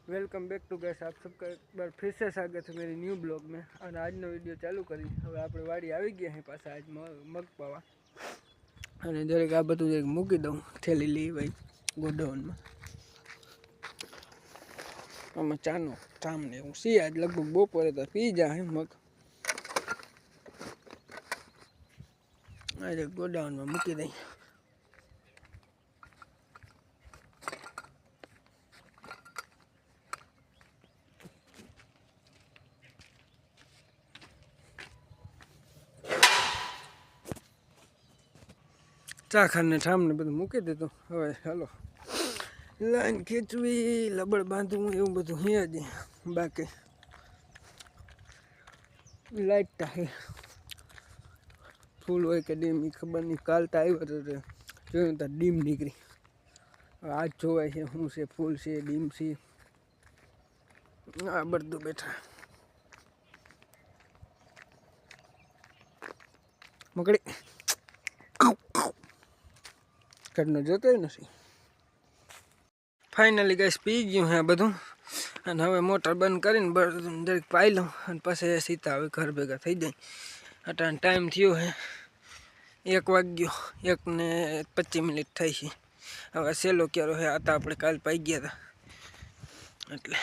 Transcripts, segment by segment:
Welcome back to gas. आप सबका एक बार फिर से स्वागत है मेरी न्यू ब्लॉग में। और आज नो वीडियो चालू करी। હવે આપણે વાડી આવી ગયા છે પાછા આજ મગ પાવા અને જરીક આ બધું જરીક મૂકી દઉં થેલી લઈ ભાઈ ગોડાઉનમાં આમાં ચાનો ટામ ને હું સી આજ લગભગ બપોરે તો પી જાય મગ આજે ગોડાઉનમાં મૂકી દઈ। ચાખા ને ઠામ ને બધું મૂકી દીધું। હવે ચાલો લાઈન ખેંચવી લબડ બાંધવું એવું બધું હે જ બાકી લાઈટ હે ફૂલ હોય કે ડીમ ખબર નહીં। કાલ તો આવ્યો તો જોયું તો ડીમ નીકળી। આજ જોવાય છે શું છે ફૂલ છે ડીમ છે આ બધું બેઠા મકડી ઘરનો જોતો નથી। ફાઇનલી ગેસ પી ગયું હે બધું અને હવે મોટર બંધ કરીને બધું જરીક પાઈ લઉં અને પછી સીતા હવે ઘર ભેગા થઈ જાય। અટાણ ટાઈમ થયો હે 1 વાગ્યો 1:25 થઈ છે। હવે સેલો ક્યારો હે આ તો આપણે કાલ પાઈ ગયા હતા એટલે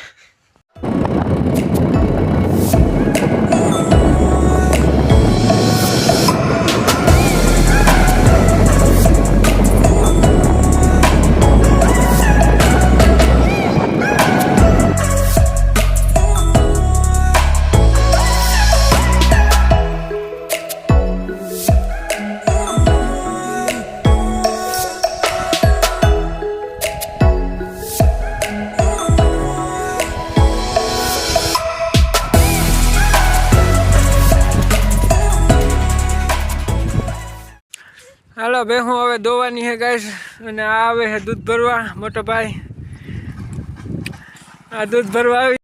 હાલો ભેહું હવે દોવાની હે ગાઈસ અને આ આવે હે દૂધ ભરવા। મોટો ભાઈ આ દૂધ ભરવા આવી